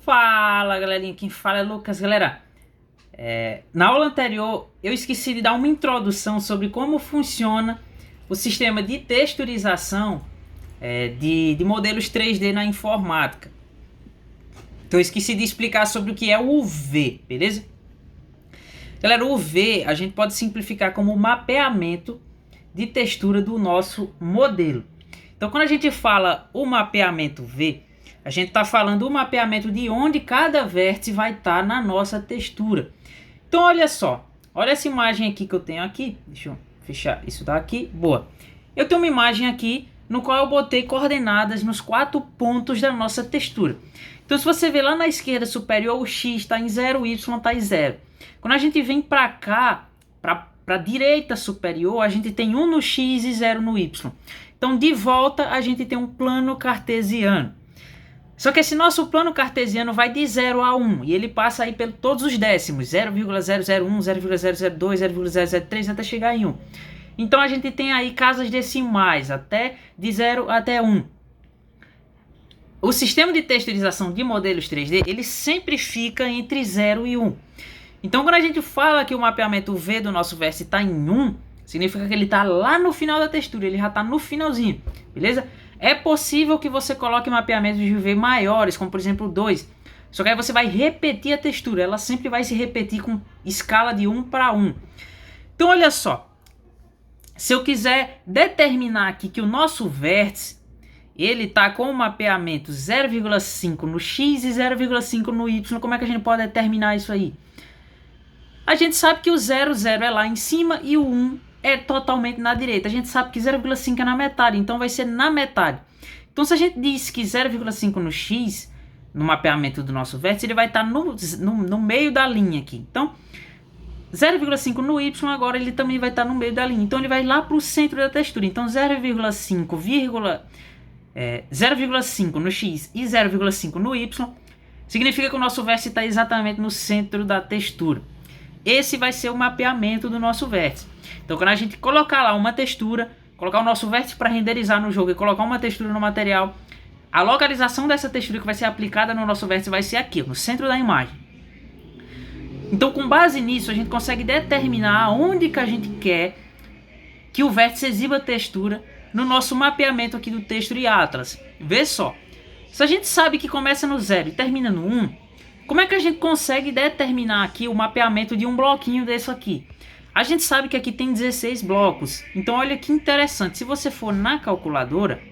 Fala, galerinha, quem fala é Lucas. Galera, na aula anterior eu esqueci de dar uma introdução sobre como funciona o sistema de texturização de modelos 3D na informática. Então eu esqueci de explicar sobre o que é o UV, beleza? Galera, o UV a gente pode simplificar como o mapeamento de textura do nosso modelo. Então quando a gente fala o mapeamento V, a gente está falando o mapeamento de onde cada vértice vai estar na nossa textura. Então olha só, olha essa imagem aqui que eu tenho aqui. Deixa eu fechar isso daqui, boa. Eu tenho uma imagem aqui no qual eu botei coordenadas nos 4 pontos da nossa textura. Então se você ver lá na esquerda superior, o X está em 0, o Y está em 0. Quando a gente vem para cá, para a direita superior, a gente tem 1 no X e 0 no Y. Então de volta a gente tem um plano cartesiano. Só que esse nosso plano cartesiano vai de 0 a 1 e ele passa aí por todos os décimos, 0,001, 0,002, 0,003 até chegar em 1. Então a gente tem aí casas decimais, de 0 até 1. O sistema de texturização de modelos 3D, ele sempre fica entre 0 e 1. Então quando a gente fala que o mapeamento V do nosso vértice está em 1, significa que ele está lá no final da textura, ele já está no finalzinho, beleza? É possível que você coloque mapeamentos de UV maiores, como por exemplo 2. Só que aí você vai repetir a textura. Ela sempre vai se repetir com escala de 1 para 1. Então olha só. Se eu quiser determinar aqui que o nosso vértice ele está com o mapeamento 0,5 no X e 0,5 no Y, como é que a gente pode determinar isso aí? A gente sabe que o 0, 0 é lá em cima e o 1 é totalmente na direita. A gente sabe que 0,5 é na metade, então vai ser na metade. Então se a gente diz que 0,5 no X, no mapeamento do nosso vértice, ele vai estar no meio da linha aqui. Então 0,5 no Y agora ele também vai estar no meio da linha. Então ele vai lá para o centro da textura. Então 0,5 no X e 0,5 no Y significa que o nosso vértice está exatamente no centro da textura. Esse vai ser o mapeamento do nosso vértice. Então quando a gente colocar lá uma textura, colocar o nosso vértice para renderizar no jogo e colocar uma textura no material, a localização dessa textura que vai ser aplicada no nosso vértice vai ser aqui, no centro da imagem. Então com base nisso a gente consegue determinar onde que a gente quer que o vértice exiba textura no nosso mapeamento aqui do Texture Atlas. Vê só, se a gente sabe que começa no 0 e termina no 1, como é que a gente consegue determinar aqui o mapeamento de um bloquinho desse aqui? A gente sabe que aqui tem 16 blocos. Então olha que interessante. Se você for na calculadora,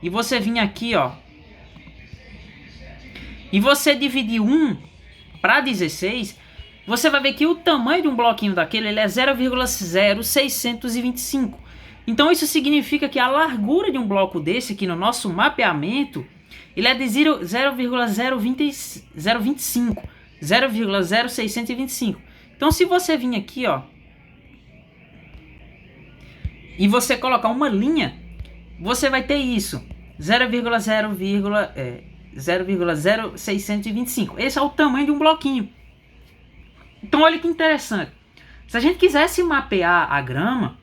e você vir aqui, ó, e você dividir 1 para 16, você vai ver que o tamanho de um bloquinho daquele ele é 0,0625. Então isso significa que a largura de um bloco desse aqui no nosso mapeamento ele é de 0,0625. Então se você vir aqui, ó, e você colocar uma linha, você vai ter isso, 0,0625. Esse é o tamanho de um bloquinho. Então olha que interessante. Se a gente quisesse mapear a grama,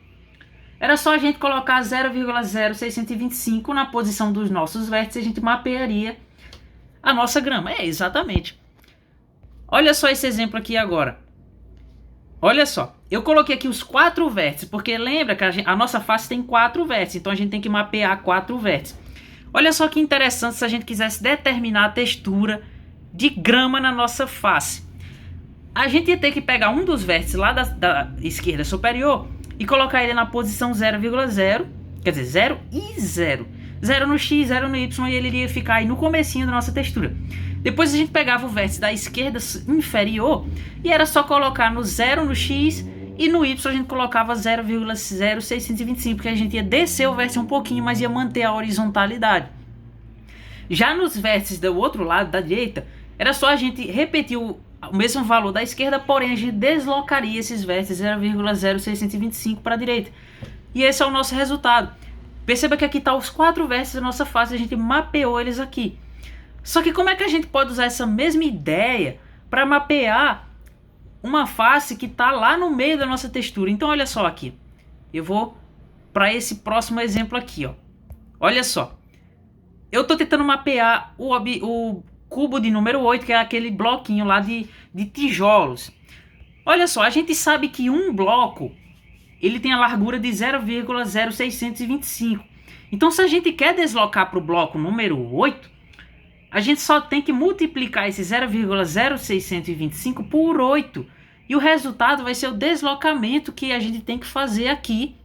era só a gente colocar 0,0625 na posição dos nossos vértices e a gente mapearia a nossa grama. Exatamente. Olha só esse exemplo aqui agora. Olha só, eu coloquei aqui os 4 vértices, porque lembra que a nossa face tem 4 vértices, então a gente tem que mapear 4 vértices. Olha só que interessante se a gente quisesse determinar a textura de grama na nossa face. A gente ia ter que pegar um dos vértices lá da esquerda superior e colocar ele na posição 0,0, quer dizer, 0 e 0. 0 no X, 0 no Y, e ele iria ficar aí no comecinho da nossa textura. Depois a gente pegava o vértice da esquerda inferior e era só colocar no 0 no X e no Y a gente colocava 0,0625, porque a gente ia descer o vértice um pouquinho, mas ia manter a horizontalidade. Já nos vértices do outro lado, da direita, era só a gente repetir o mesmo valor da esquerda, porém a gente deslocaria esses vértices 0,0625 para a direita. E esse é o nosso resultado. Perceba que aqui estão os 4 vértices da nossa face, a gente mapeou eles aqui. Só que como é que a gente pode usar essa mesma ideia para mapear uma face que está lá no meio da nossa textura? Então olha só aqui. Eu vou para esse próximo exemplo aqui, ó. Olha só. eu tô tentando mapear o cubo de número 8, que é aquele bloquinho lá de tijolos. Olha só, a gente sabe que um bloco ele tem a largura de 0,0625. Então, se a gente quer deslocar para o bloco número 8, a gente só tem que multiplicar esse 0,0625 por 8. E o resultado vai ser o deslocamento que a gente tem que fazer aqui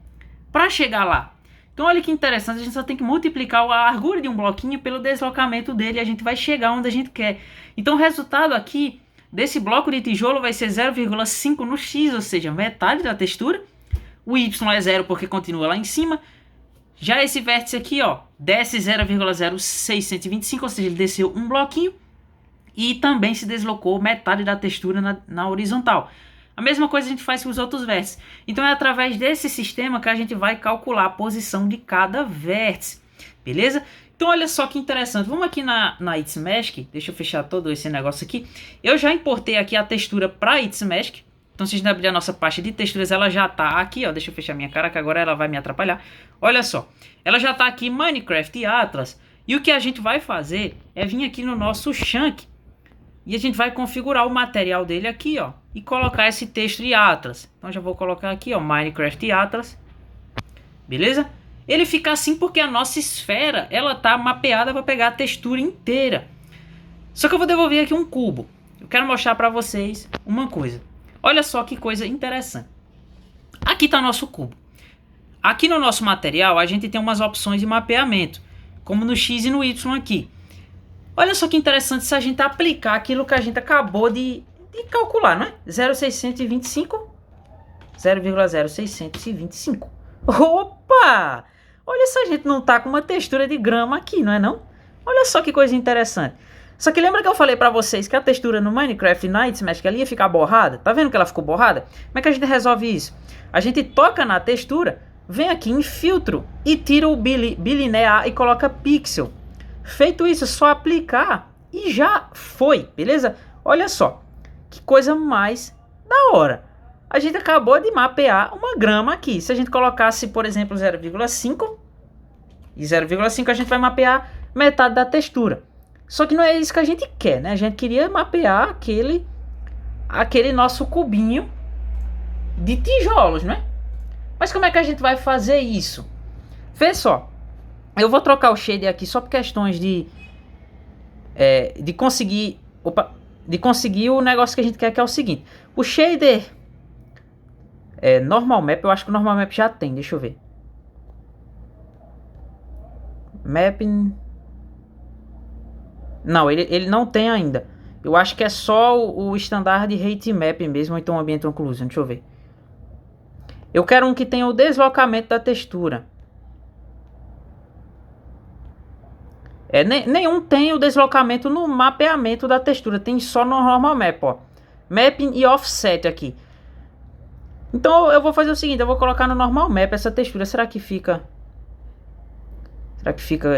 para chegar lá. Então, olha que interessante, a gente só tem que multiplicar a largura de um bloquinho pelo deslocamento dele e a gente vai chegar onde a gente quer. Então, o resultado aqui desse bloco de tijolo vai ser 0,5 no x, ou seja, metade da textura. O y é zero porque continua lá em cima. Já esse vértice aqui, ó, desce 0,0625, ou seja, ele desceu um bloquinho e também se deslocou metade da textura na horizontal. A mesma coisa a gente faz com os outros vértices. Então é através desse sistema que a gente vai calcular a posição de cada vértice, beleza? Então olha só que interessante, vamos aqui na It's Magic, deixa eu fechar todo esse negócio aqui. Eu já importei aqui a textura para It's Magic. Então, se a gente abrir a nossa pasta de texturas, ela já está aqui, ó. Deixa eu fechar minha cara, que agora ela vai me atrapalhar. Olha só, ela já está aqui, Minecraft Atlas. E o que a gente vai fazer é vir aqui no nosso chunk. E a gente vai configurar o material dele aqui, ó. E colocar esse texto de Atlas. Então, já vou colocar aqui, ó, Minecraft Atlas. Beleza? Ele fica assim porque a nossa esfera, ela tá mapeada para pegar a textura inteira. Só que eu vou devolver aqui um cubo. Eu quero mostrar para vocês uma coisa. Olha só que coisa interessante. Aqui está nosso cubo. Aqui no nosso material a gente tem umas opções de mapeamento, como no X e no Y aqui. Olha só que interessante se a gente aplicar aquilo que a gente acabou de calcular, não é? 0,625, 0,0625. Opa! Olha se a gente não tá com uma textura de grama aqui, não é não? Olha só que coisa interessante. Só que lembra que eu falei pra vocês que a textura no Minecraft Night Magic ela ia ficar borrada? Tá vendo que ela ficou borrada? Como é que a gente resolve isso? A gente toca na textura, vem aqui em filtro e tira o bilinear e coloca pixel. Feito isso, é só aplicar e já foi, beleza? Olha só, que coisa mais da hora. A gente acabou de mapear uma grama aqui. Se a gente colocasse, por exemplo, 0,5 e 0,5, a gente vai mapear metade da textura. Só que não é isso que a gente quer, né? A gente queria mapear aquele nosso cubinho de tijolos, né? Mas como é que a gente vai fazer isso? Vê só. Eu vou trocar o shader aqui só por questões de conseguir... de conseguir o negócio que a gente quer, que é o seguinte. O shader Normal Map, eu acho que o Normal Map já tem, deixa eu ver. Mapping... Não, ele não tem ainda. Eu acho que é só o Standard Height Map mesmo, ou então o Ambient Occlusion, deixa eu ver. Eu quero um que tenha o deslocamento da textura. Nenhum tem o deslocamento no mapeamento da textura, tem só no Normal Map, ó. Mapping e Offset aqui. Então eu vou fazer o seguinte, eu vou colocar no Normal Map essa textura. Será que fica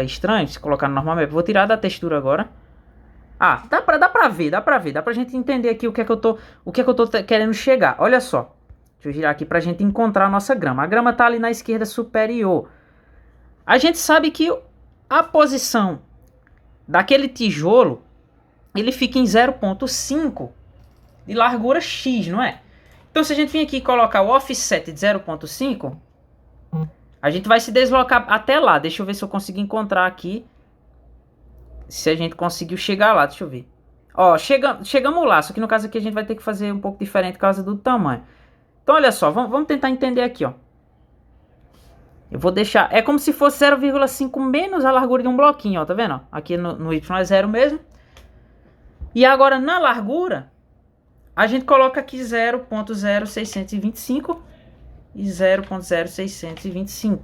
estranho se colocar no Normal Map? Vou tirar da textura agora. Ah, dá pra ver, dá pra gente entender aqui o que é que eu tô querendo chegar. Olha só, deixa eu girar aqui pra gente encontrar a nossa grama. A grama tá ali na esquerda superior. A gente sabe que a posição daquele tijolo, ele fica em 0,5 de largura X, não é? Então se a gente vir aqui e colocar o offset de 0,5, a gente vai se deslocar até lá. Deixa eu ver se eu consigo encontrar aqui. Se a gente conseguiu chegar lá, deixa eu ver. Ó, chegamos lá, só que no caso aqui a gente vai ter que fazer um pouco diferente por causa do tamanho. Então olha só, vamos tentar entender aqui, ó. Eu vou deixar, é como se fosse 0,5 menos a largura de um bloquinho, ó, tá vendo? Ó? Aqui no Y é 0 mesmo. E agora na largura, a gente coloca aqui 0,0625 e 0,0625.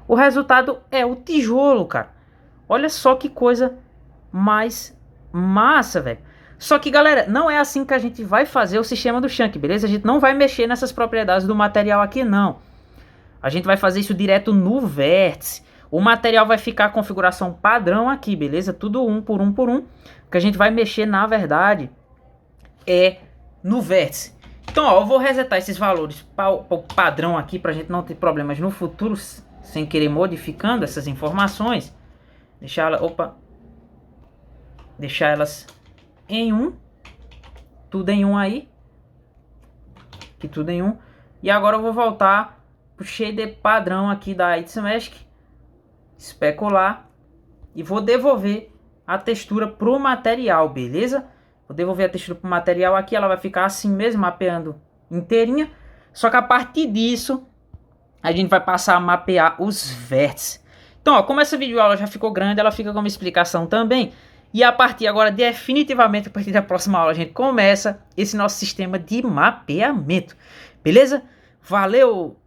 O resultado é o tijolo, cara. Olha só que coisa mais massa, velho. Só que, galera, não é assim que a gente vai fazer o sistema do chunk, beleza? A gente não vai mexer nessas propriedades do material aqui, não. A gente vai fazer isso direto no vértice. O material vai ficar a configuração padrão aqui, beleza? Tudo um por um por um. O que a gente vai mexer, na verdade, é no vértice. Então, ó, eu vou resetar esses valores para o padrão aqui, para a gente não ter problemas no futuro, sem querer modificando essas informações. Deixar ela... Opa! deixar elas em um, tudo em um aí, aqui tudo em um. E agora eu vou voltar pro shader padrão aqui da Itzmask, especular, e vou devolver a textura pro material, beleza? Vou devolver a textura pro material aqui, ela vai ficar assim mesmo, mapeando inteirinha. Só que a partir disso, a gente vai passar a mapear os vértices. Então, ó, como essa videoaula já ficou grande, ela fica como explicação também. E a partir agora, definitivamente, a partir da próxima aula, a gente começa esse nosso sistema de mapeamento. Beleza? Valeu!